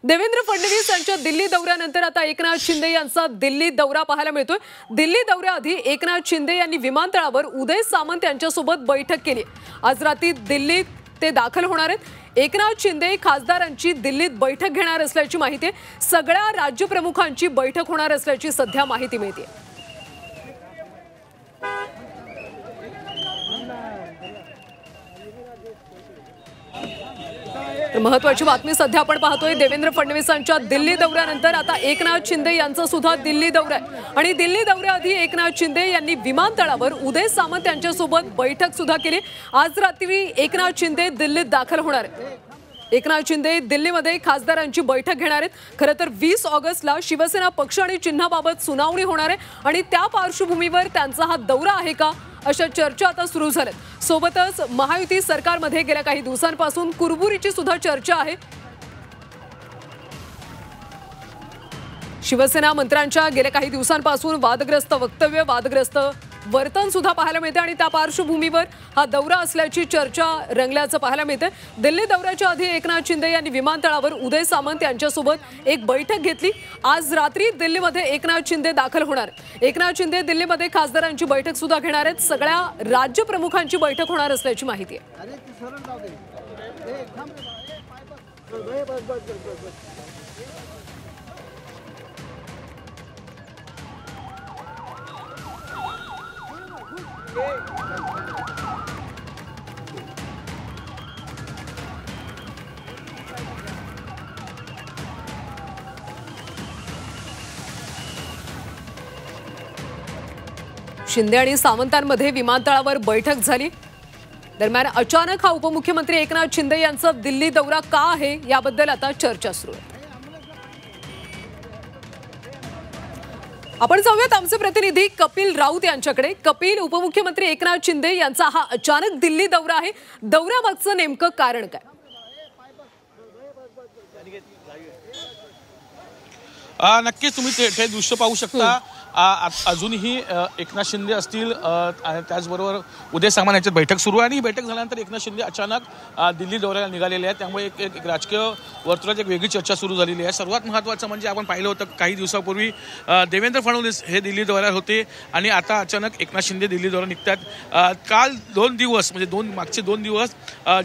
देवेंद्र फडणवीस यांच्या दिल्ली दौऱ्यानंतर आता एकनाथ शिंदे यांचा दिल्ली दौरा पाहायला मिळतोय। दिल्ली दौऱ्याआधी एकनाथ शिंदे यांनी विमानतळावर उदय सामंत यांच्यासोबत बैठक केली। आज रात्री दिल्लीत ते दाखल होणार आहेत। एकनाथ शिंदे खासदारांची दिल्लीत बैठक घेणार असल्याची माहिती आहे। सगळ्या राज्यप्रमुखांची बैठक होणार असल्याची सध्या माहिती मिळते। महत्त्वाची बातमी सध्या आपण पाहतोय। देवेंद्र फडणवीसांच्या दिल्ली दौऱ्यानंतर आता एकनाथ शिंदे यांचा सुद्धा दिल्ली दौरा आहे आणि दिल्ली दौऱ्याआधी एकनाथ शिंदे यांनी विमानतळावर उदय सामंत यांच्यासोबत बैठक सुद्धा केली। आज रात्री एकनाथ शिंदे दिल्लीत दाखल होणार आहेत। एकनाथ शिंदे दिल्लीमध्ये खासदारांची बैठक घेणार आहेत। खरं तर 20 ऑगस्टला शिवसेना पक्ष आणि चिन्हाबाबत सुनावणी होणार आहे आणि त्या पार्श्वभूमीवर त्यांचा हा दौरा आहे का अशा चर्चा आता सुरू झाल्यात। सोबतच महायुती सरकारमध्ये गेल्या काही दिवसांपासून कुरबुरीची सुद्धा चर्चा आहे। शिवसेना मंत्र्यांच्या गेल्या काही दिवसांपासून वादग्रस्त वक्तव्य, वादग्रस्त वर्तन सुद्धा पाहायला मिळते आणि त्या पार्श्वभूमीवर हा दौरा असल्याची चर्चा रंगल्याचं पाहायला मिळते। दिल्ली दौऱ्याच्या आधी एकनाथ शिंदे यांनी विमानतळावर उदय सामंत यांच्यासोबत एक बैठक घेतली। आज रात्री दिल्लीमध्ये एकनाथ शिंदे दाखल होणार। एकनाथ शिंदे दिल्लीमध्ये खासदारांची बैठक सुद्धा घेणार आहेत। सगळ्या राज्यप्रमुखांची बैठक होणार असल्याची माहिती आहे। शिंदे आणि सामंतांमध्ये विमानतळावर बैठक झाली। दरम्यान अचानक हा उपमुख्यमंत्री एकनाथ शिंदे यांचा दिल्ली दौरा का आहे याबद्दल आता चर्चा सुरू आहे। आपण जाऊयात आमचे प्रतिनिधी कपिल राऊत यांच्याकडे। कपिल, उपमुख्यमंत्री एकनाथ शिंदे यांचा हा अचानक दिल्ली दौरा आहे, दौऱ्यामागचं नेमकं कारण काय? नक्कीच तुम्ही ते दृश्य पाहू शकता। अजूनही एकनाथ शिंदे असतील आणि त्याचबरोबर उदय सामंत यांची बैठक सुरू आहे आणि ही बैठक झाल्यानंतर एकनाथ शिंदे अचानक दिल्ली दौऱ्याला निघालेले आहेत। त्यामुळे एक राजकीय वर्तुळात एक वेगळी चर्चा सुरू झालेली आहे। सर्वात महत्त्वाचं म्हणजे आपण पाहिलं होतं काही दिवसापूर्वी देवेंद्र फडणवीस हे दिल्ली दौऱ्यावर होते आणि आता अचानक एकनाथ शिंदे दिल्ली दौरा निघतात। काल 2 दिवस म्हणजे मागचे 2 दिवस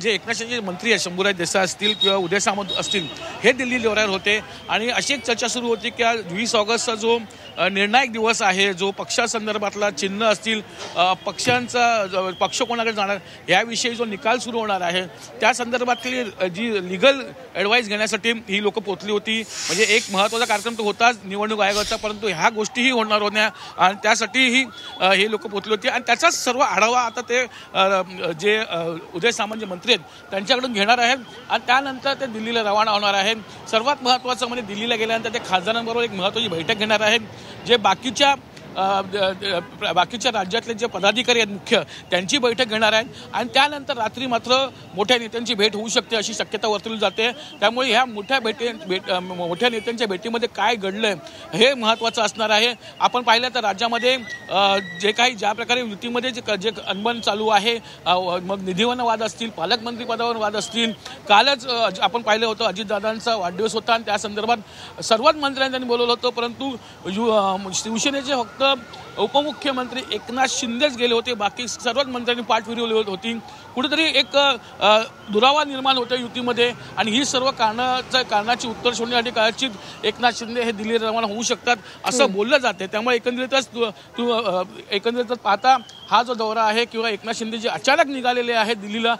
जे एकनाथ शिंदे मंत्री आहेत, शंभूराज देसाई असतील किंवा उदय सामंत असतील, हे दिल्ली दौऱ्यावर होते आणि अशी एक चर्चा सुरू होती की 20 ऑगस्टचा जो निर्णायक दिवस आहे, जो पक्षासंदर्भातला चिन्ह असतील, पक्षांचा पक्ष कोणाकडे जाणार याविषयी जो निकाल सुरू होणार आहे त्या संदर्भातली जी लिगल ॲडवाईस घेण्यासाठी ही लोक पोचली होती। म्हणजे एक महत्त्वाचा कार्यक्रम तो होताच निवडणूक आयोगाचा, परंतु ह्या गोष्टीही होणार होत्या आणि त्यासाठीही हे लोक पोचली होती आणि त्याचाच सर्व आढावा आता ते जे उदय सामंत जे मंत्री आहेत त्यांच्याकडून घेणार आहेत आणि त्यानंतर ते दिल्लीला रवाना होणार आहेत। सर्वात महत्त्वाचं म्हणजे दिल्लीला गेल्यानंतर ते खासदारांबरोबर एक महत्त्वाची बैठक घेणार आहेत। जे बाकीच्या राज्यातले जे पदाधिकारी आहेत मुख्य, त्यांची बैठक घेणार आहेत आणि त्यानंतर रात्री मात्र मोठ्या नेत्यांची भेट होऊ शकते अशी शक्यता वर्तवली जाते। त्यामुळे ह्या मोठ्या नेत्यांच्या भेटीमध्ये काय घडलंय हे महत्त्वाचं असणार आहे। आपण पाहिलं तर राज्यामध्ये जे काही ज्या प्रकारे युतीमध्ये जे अनबन चालू आहे, मग निधीवरनं वाद असतील, पालकमंत्री पदावर वाद असतील, कालच आपण पाहिलं होतं अजितदादांचा वाढदिवस होता आणि त्या संदर्भात सर्वच मंत्र्यांनी त्यांनी बोलवलं होतं, परंतु शिवसेनेचे फक्त उपमुख्यमंत्री एकनाथ शिंदेच गेले होते, बाकी सर्वच मंत्र्यांनी पाठ फिरवली होती। कुठेतरी एक दुरावा निर्माण होतो युतीमध्ये आणि ही सर्व कारणाची उत्तर शोधण्यासाठी कदाचित एकनाथ शिंदे हे दिल्ली रवाना होऊ शकतात असं बोललं जाते। त्यामुळे एकंदरीतच पाहता हा जो दौरा आहे किंवा एकनाथ शिंदे जे अचानक निघालेले आहेत दिल्लीला,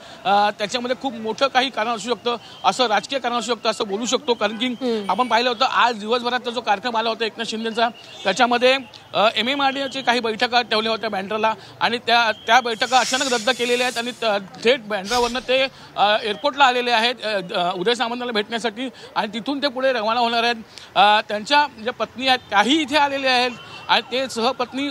त्याच्यामध्ये खूप मोठं काही कारण असू शकतं, असं राजकीय कारण असू शकतं असं बोलू शकतो। कारण की आपण पाहिलं होतं आज दिवसभरात जो कार्यक्रम आला होता एकनाथ शिंदेचा, त्याच्यामध्ये MMRDAचे काही बैठका ठेवल्या होत्या बँड्राला आणि त्या बैठका अचानक रद्द केलेल्या आहेत आणि थेट बँड्रावरनं ते एअरपोर्टला आलेले आहेत उदय सामंतांना भेटण्यासाठी आणि तिथून ते पुढे रवाना होणार आहेत। त्यांच्या ज्या पत्नी आहेत त्याही इथे आलेल्या आहेत आणि ते सहपत्नी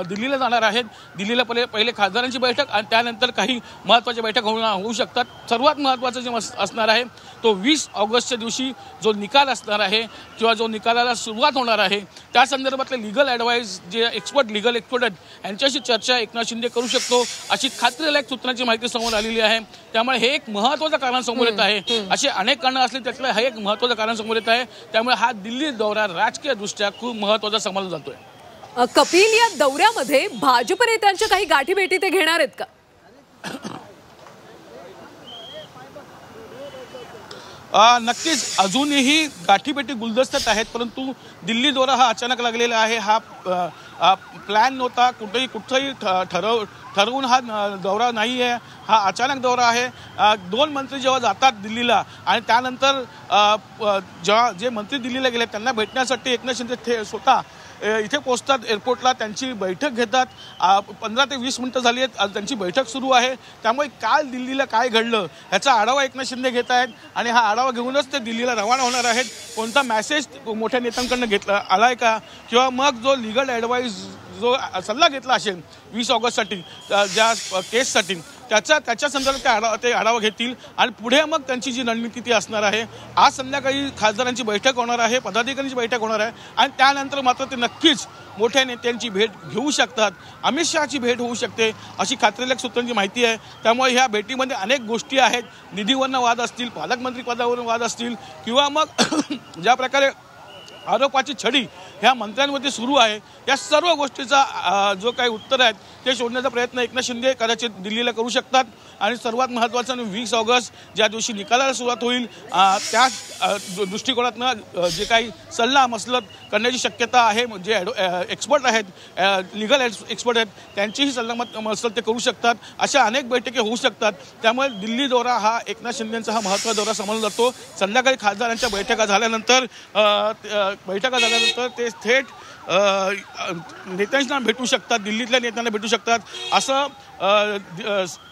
दिल्लीला जाणार आहेत. दिल्लीला पहिले खासदारांची बैठक आणि त्यानंतर काही महत्त्वाच्या बैठक होऊ शकतात. सर्वात महत्त्वाचं जे असणार आहे तो 20 ऑगस्टच्या दिवशी जो निकाल असणार आहे किंवा जो निकालाला सुरुवात होणार आहे त्या संदर्भातले लिगल ॲडवाईस जे लिगल एक्सपर्ट आहेत यांच्याशी चर्चा एकनाथ शिंदे करू शकतो अशी खात्रीलायक सूत्रांची माहिती समोर आलेली आहे. त्यामुळे हे एक महत्त्वाचं कारण समोर येत आहे. असे अनेक कारणं असले त्यातलं हे एक महत्त्वाचं कारण समोर येत आहे. त्यामुळे हा दिल्ली दौरा राजकीयदृष्ट्या खूप महत्त्वाचा समजला जातोय. कपिल, या दौऱ्यामध्ये भाजप नेत्यांच्या काही गाठीभेटी ते घेणार आहेत का? नक्कीच अजूनही गाठीभेटी गुलदस्त्यात आहेत, परंतु दिल्ली दौरा हा अचानक लागलेला आहे. हा प्लॅन नव्हता, कुठंही ठरवून हा दौरा नाही आहे. हा अचानक दौरा आहे. 2 मंत्री जेव्हा जातात दिल्लीला आणि त्यानंतर जेव्हा जे मंत्री दिल्लीला गेले त्यांना भेटण्यासाठी एकनाथ शिंदे स्वतः इथे पोहोचतात एअरपोर्टला. त्यांची बैठक घेतात. 15 ते 20 मिनिटं झाली आहेत. त्यांची बैठक सुरू आहे. त्यामुळे काल दिल्लीला काय घडलं ह्याचा आढावा एकनाथ शिंदे घेत आहेत आणि हा आढावा घेऊनच ते दिल्लीला रवाना होणार आहेत. कोणता मेसेज मोठ्या नेत्यांकडनं घेतला आलाय का किंवा मग जो लिगल ॲडवाईस जो सल्ला घेतला असेल 20 ऑगस्टसाठी ज्या केससाठी त्याच्या संदर्भात ते आढावा घेतील आणि पुढे मग त्यांची जी रणनीती ती असणार आहे. आज संध्याकाळी खासदारांची बैठक होणार आहे, पदाधिकाऱ्यांची बैठक होणार आहे आणि त्यानंतर मात्र ते नक्कीच मोठ्या नेत्यांची भेट घेऊ शकतात. अमित शहाची भेट होऊ शकते अशी खात्रीलायक सूत्रांची माहिती आहे. त्यामुळे ह्या भेटीमध्ये अनेक गोष्टी आहेत. निधीवरनं वाद असतील, पालकमंत्री पदावरून वाद असतील किंवा मग ज्या प्रकारे आरोपाची छडी ह्या मंत्र्यांमध्ये सुरू आहे या सर्व गोष्टीचा जो काही उत्तर आहेत ते शोधण्याचा प्रयत्न एकनाथ शिंदे कदाचित दिल्लीला करू शकतात. आणि सर्वात महत्त्वाचं 20 ऑगस्ट ज्या दिवशी निकालाला सुरुवात होईल त्या दृष्टिकोनातनं जे काही सल्ला मसलत करण्याची शक्यता आहे, जे एक्सपर्ट आहेत, लिगल एक्सपर्ट आहेत त्यांचीही सल्ला मसलत ते करू शकतात. अशा अनेक बैठकी होऊ शकतात. त्यामुळे दिल्ली दौरा हा एकनाथ शिंदेचा हा महत्त्वाचा दौरा समजला जातो. संध्याकाळी खासदारांच्या बैठका झाल्यानंतर ते थेट नेत्यांना भेटू शकतात, दिल्लीतल्या नेत्यांना भेटू शकतात असं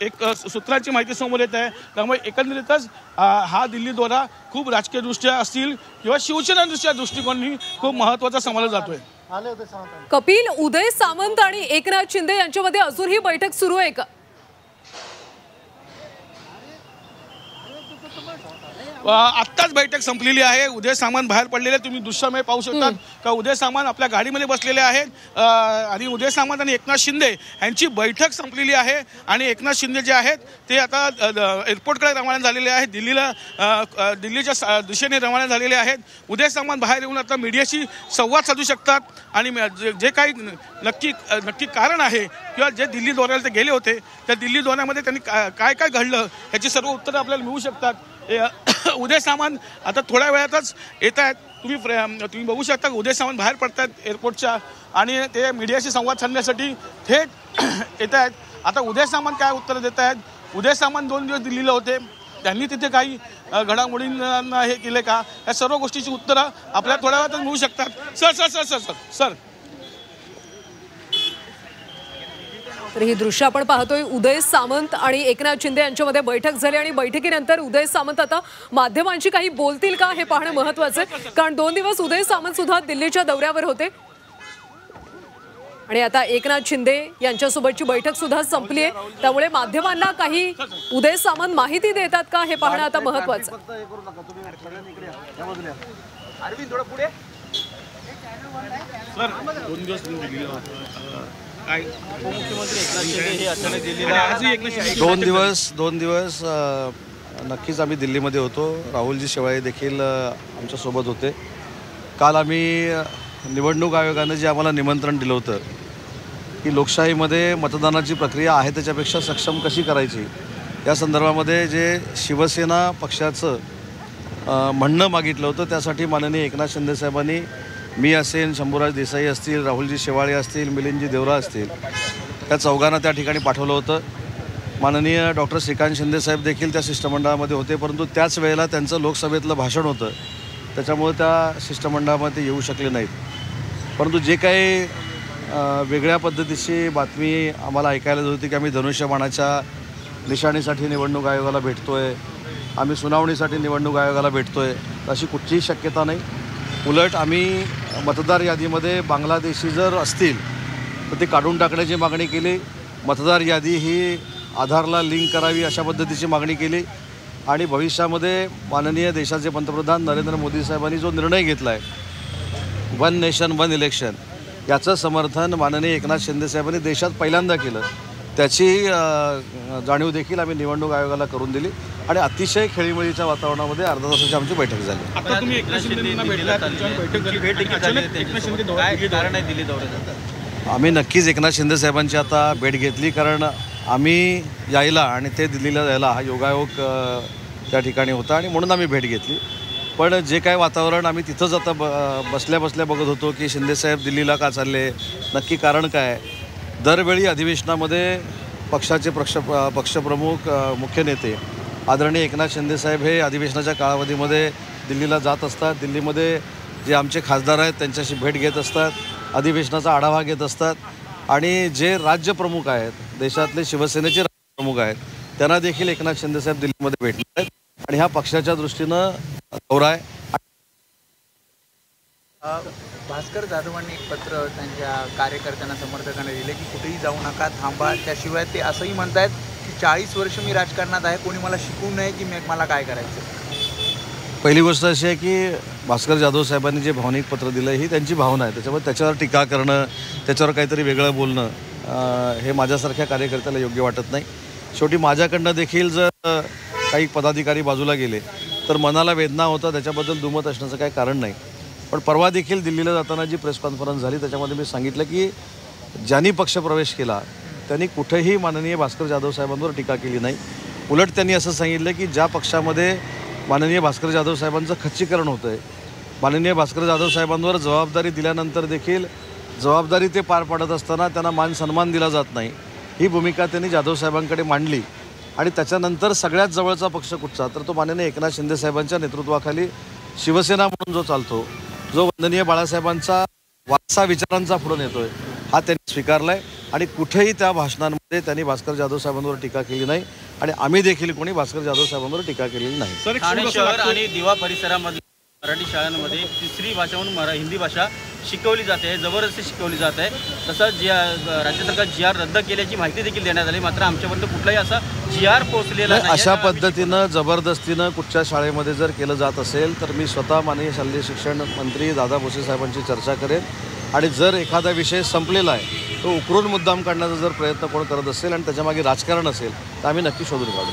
एक सूत्रांची माहिती समोर येत आहे. त्यामुळे एकंदरीतच हा दिल्ली दौरा खूप राजकीयदृष्ट्या असतील किंवा शिवसेना दृष्टिकोनाने खूप महत्त्वाचा समजला जातोय. कपिल, उदय सामंत आणि एकनाथ शिंदे यांच्यामध्ये अजूनही बैठक सुरू आहे का? आत्ताच बैठक संपलेली आहे. उदय सामंत बाहेर पडलेले तुम्ही दृश्यामध्ये पाहू शकतात का उदय सामंत आपल्या गाडीमध्ये बसलेले आहेत आणि उदय सामंत आणि एकनाथ शिंदे यांची बैठक संपलेली आहे आणि एकनाथ शिंदे जे आहेत ते आता एअरपोर्टकडे रवाना झालेले आहेत. दिल्लीच्या दिशेने रवाना झालेले आहेत. उदय सामंत बाहेर येऊन आता मीडियाशी संवाद साधू शकतात आणि जे काही नक्की कारण आहे किंवा जे दिल्ली दौऱ्याला ते गेले होते त्या दिल्ली दौऱ्यामध्ये त्यांनी काय काय घडलं ह्याची सर्व उत्तरं आपल्याला मिळू शकतात. उदय सामंत आता थोड्या वेळातच येत आहेत. तुम्ही बघू शकता उदय सामंत बाहेर पडतात एअरपोर्टच्या आणि ते मीडियाशी संवाद साधण्यासाठी थेट येत आहेत. आता उदय सामंत काय उत्तर देत आहेत? उदय सामंत 2 दिवस दिल्लीला होते, त्यांनी तिथे काही घडामोडींना हे केले का या सर्व गोष्टीची उत्तरं आपल्याला थोड्या वेळातच मिळू शकतात. सर तर ही दृश्य आपण पाहतोय. उदय सामंत आणि एकनाथ शिंदे यांच्यामध्ये बैठक झाली आणि बैठकीनंतर उदय सामंत आता माध्यमांशी काही बोलतील का हे पाहणं महत्त्वाचं आहे. कारण 2 दिवस उदय सामंत सुद्धा दिल्लीच्या दौऱ्यावर होते आणि आता एकनाथ शिंदे यांच्यासोबतची बैठक सुद्धा संपली आहे. त्यामुळे माध्यमांना काही उदय सामंत माहिती देतात का हे पाहणं आता महत्त्वाचं आहे. दोन दिवस नक्कीच आम्ही दिल्लीमध्ये होतो. राहुलजी शेवाळे देखील आमच्यासोबत होते. काल आम्ही निवडणूक आयोगानं जे आम्हाला निमंत्रण दिलं होतं की लोकशाहीमध्ये मतदानाची प्रक्रिया आहे त्याच्यापेक्षा सक्षम कशी करायची या संदर्भामध्ये जे शिवसेना पक्षाचं म्हणणं मागितलं होतं त्यासाठी माननीय एकनाथ शिंदे साहेबांनी मी असेल, शंभूराज देसाई असतील, राहुलजी शेवाळे असतील, मिलिंदजी देवरा असतील त्या चौघांना त्या ठिकाणी पाठवलं होतं. माननीय डॉक्टर श्रीकांत शिंदे साहेब देखील त्या शिष्टमंडळामध्ये होते, परंतु त्याच वेळेला त्यांचं लोकसभेतलं भाषण होतं त्याच्यामुळे त्या शिष्टमंडळामध्ये येऊ शकले नाहीत. परंतु जे काही वेगळ्या पद्धतीची बातमी आम्हाला ऐकायला होती की आम्ही धनुष्यबाणाच्या निशाणीसाठी निवडणूक आयोगाला भेटतोय, आम्ही सुनावणीसाठी निवडणूक आयोगाला भेटतोय, अशी कुठलीही शक्यता नाही. उलट आम्ही मतदार यादीमध्ये बांगलादेशी जर असतील तर ते काढून टाकण्याची मागणी केली. मतदार यादी ही आधारला लिंक करावी अशा पद्धतीची मागणी केली. आणि भविष्यामध्ये माननीय देशाचे पंतप्रधान नरेंद्र मोदी साहेबांनी जो निर्णय घेतला आहे 1 नेशन 1 इलेक्शन, याचं समर्थन माननीय एकनाथ शिंदे साहेबांनी देशात पहिल्यांदा केलं. त्याची जाणीव देखील आम्ही निवडणूक आयोगाला करून दिली आणि अतिशय खेळीमेळीच्या वातावरणामध्ये अर्धा तासाची आमची बैठक झाली. आता तुम्ही एकनाथ शिंदेंना भेटला, कारण आहे दिल्ली दौऱ्यात? आम्ही नक्कीच एकनाथ शिंदे साहेबांची आता भेट घेतली, कारण आम्ही यायला आणि ते दिल्लीला जायला हा योगायोग त्या ठिकाणी होता आणि म्हणून आम्ही भेट घेतली. पण जे काय वातावरण आम्ही तिथंच आता बसल्या बसल्या बघत होतो की शिंदेसाहेब दिल्लीला का चालले, नक्की कारण काय. दरवेळी अधिवेशनामध्ये पक्षाचे पक्षप्रमुख मुख्य नेते आदरणीय एकनाथ शिंदेसाहेब हे अधिवेशनाच्या कालावधीमध्ये दिल्लीला जात असतात. दिल्लीमध्ये जे आमचे खासदार आहेत त्यांच्याशी भेट घेत असतात, अधिवेशनाचा आढावा घेत असतात आणि जे राज्यप्रमुख आहेत, देशातले शिवसेनेचे राज्यप्रमुख आहेत, त्यांना देखील एकनाथ शिंदेसाहेब दिल्लीमध्ये भेटले आहेत आणि हा पक्षाच्या दृष्टीनं दौरा आहे. भास्कर जाधवांनी एक पत्र त्यांच्या कार्यकर्त्यांना समर्थकांना दिले की कुठेही जाऊ नका, थांबा. त्याशिवाय ते असंही म्हणतायत की 40 वर्ष मी राजकारणात आहे, कोणी मला शिकवू नये की मला काय करायचं. पहिली गोष्ट अशी आहे की भास्कर जाधव साहेबांनी जे भावनिक पत्र दिलं ही त्यांची भावना आहे. त्याच्यामुळे त्याच्यावर टीका करणं, त्याच्यावर काहीतरी वेगळं बोलणं हे माझ्यासारख्या कार्यकर्त्याला योग्य वाटत नाही. शेवटी माझ्याकडनं देखील जर काही पदाधिकारी बाजूला गेले तर मनाला वेदना होता, त्याच्याबद्दल दुमत असण्याचं काही कारण नाही. पण परवा देखील दिल्लीला जाताना जी प्रेस कॉन्फरन्स झाली त्याच्यामध्ये मी सांगितलं की ज्यांनी पक्षप्रवेश केला त्यांनी कुठेही माननीय भास्कर जाधव साहेबांवर टीका केली नाही. उलट त्यांनी असं सांगितलं की ज्या पक्षामध्ये माननीय भास्कर जाधव साहेबांचं खच्चीकरण होतं आहे, माननीय भास्कर जाधव साहेबांवर जबाबदारी दिल्यानंतर देखील जबाबदारी ते पार पाडत असताना त्यांना मान सन्मान दिला जात नाही, ही भूमिका त्यांनी जाधव साहेबांकडे मांडली. आणि त्याच्यानंतर सगळ्यात जवळचा पक्ष कुठचा तर तो माननीय एकनाथ शिंदे साहेबांच्या नेतृत्वाखाली शिवसेना म्हणून जो चालतो, जो वंदनीय बाळासाहेबांचा वारसा विचारांचा पुढे नेतोय, हा त्यांनी स्वीकारला आहे. आणि कुठेही त्या भाषणांमध्ये त्यांनी भास्कर जाधव साहेबांवर टीका केली नाही आणि आम्ही देखील कोणी भास्कर जाधव साहेबांवर टीका केलेली नाही. ठाणे शहर आणि दिवा परिसरामध्ये मराठी शाळांमध्ये तिसरी भाषा म्हणून हिंदी भाषा शिकवली जाते, जबरदस्ती शिकवली जात आहे. तसंच राज्य सरकार GR रद्द केल्याची माहिती देखील देण्यात आली, मात्र आमच्यापर्यंत कुठलाही असा GR पोहोचलेला नाही. अशा पद्धतीनं जबरदस्तीनं कुठच्या शाळेमध्ये जर केलं जात असेल तर मी स्वतः माननीय शालेय शिक्षण मंत्री दादा भुसे साहेबांची चर्चा करेन आणि जर एखादा विषय संपलेला आहे तो उकरून मुद्दाम काढण्याचा जर प्रयत्न कोण करत असेल आणि त्याच्यामागे राजकारण असेल तर आम्ही नक्की शोधून काढू.